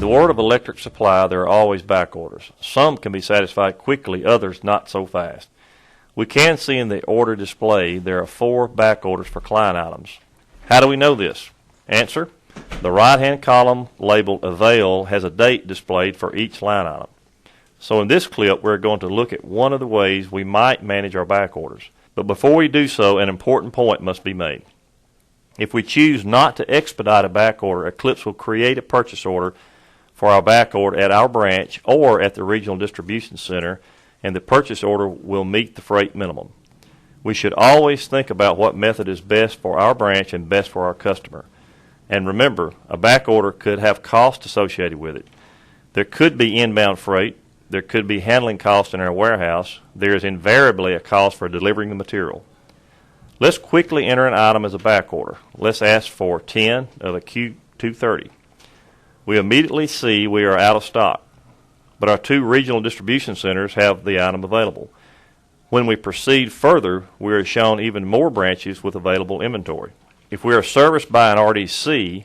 the world of electric supply, there are always back orders. Some can be satisfied quickly, others not so fast. We can see in the order display there are 4 back orders for client items. How do we know this? Answer: the right-hand column labeled Avail has a date displayed for each line item. So in this clip, we're going to look at one of the ways we might manage our back orders. But before we do so, an important point must be made. If we choose not to expedite a back order, Eclipse will create a purchase order for our back order at our branch or at the regional distribution center, and the purchase order will meet the freight minimum. We should always think about what method is best for our branch and best for our customer. And remember, a back order could have cost associated with it. There could be inbound freight. There could be handling costs in our warehouse. There is invariably a cost for delivering the material. Let's quickly enter an item as a back order. Let's ask for 10 of a Q230. We immediately see we are out of stock, but our 2 regional distribution centers have the item available. When we proceed further, we are shown even more branches with available inventory. If we are serviced by an RDC,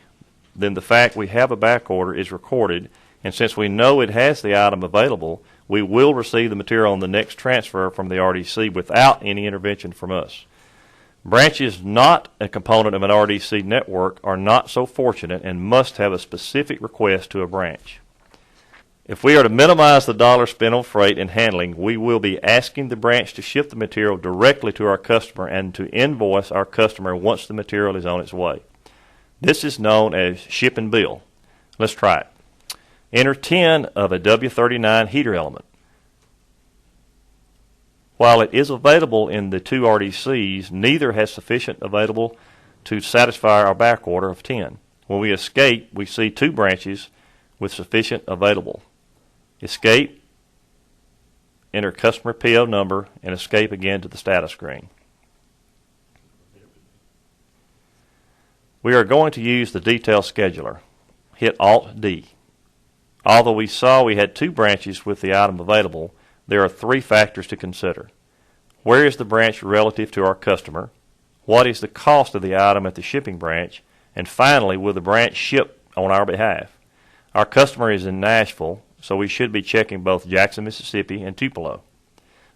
then the fact we have a back order is recorded, and since we know it has the item available, we will receive the material on the next transfer from the RDC without any intervention from us. Branches not a component of an RDC network are not so fortunate and must have a specific request to a branch. If we are to minimize the dollar spent on freight and handling, we will be asking the branch to ship the material directly to our customer and to invoice our customer once the material is on its way. This is known as ship and bill. Let's try it. Enter 10 of a W39 heater element. While it is available in the 2 RDCs, neither has sufficient available to satisfy our back order of 10. When we escape, we see 2 branches with sufficient available. Escape, enter customer PO number, and escape again to the status screen. We are going to use the detail scheduler. Hit Alt-D. Although we saw we had 2 branches with the item available, there are 3 factors to consider. Where is the branch relative to our customer? What is the cost of the item at the shipping branch? And finally, will the branch ship on our behalf? Our customer is in Nashville, so we should be checking both Jackson, Mississippi and Tupelo.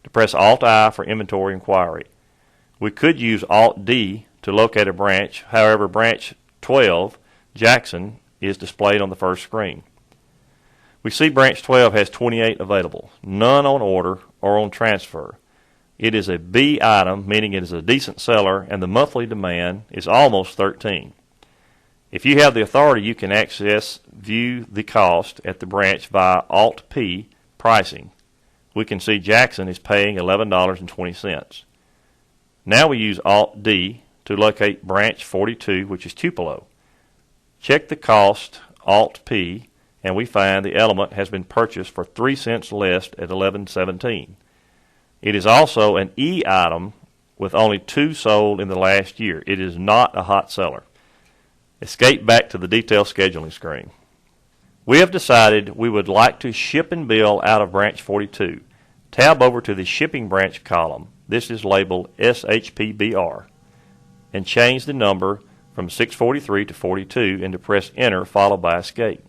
Depress Alt-I for inventory inquiry. We could use Alt-D to locate a branch. However, branch 12, Jackson, is displayed on the first screen. We see branch 12 has 28 available, none on order or on transfer. It is a B item, meaning it is a decent seller, and the monthly demand is almost 13. If you have the authority, you can view the cost at the branch via Alt-P, pricing. We can see Jackson is paying $11.20. Now we use Alt-D to locate branch 42, which is Tupelo. Check the cost, Alt-P, and we find the element has been purchased for 3 cents less at $11.17. It is also an E item with only 2 sold in the last year. It is not a hot seller. Escape back to the detail scheduling screen. We have decided we would like to ship and bill out of branch 42. Tab over to the shipping branch column. This is labeled SHPBR, and change the number from 643 to 42 and to press enter followed by escape.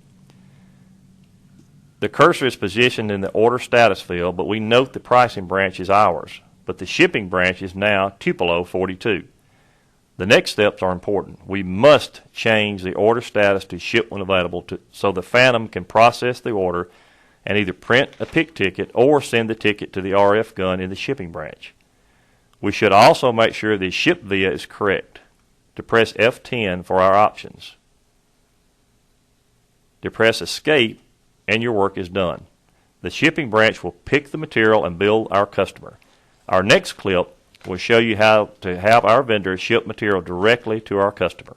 The cursor is positioned in the order status field, but we note the pricing branch is ours, but the shipping branch is now Tupelo 42. The next steps are important. We must change the order status to ship when available so the Phantom can process the order and either print a pick ticket or send the ticket to the RF gun in the shipping branch. We should also make sure the ship via is correct. Depress F10 for our options. Depress escape and your work is done. The shipping branch will pick the material and bill our customer. Our next clip will show you how to have our vendor ship material directly to our customer.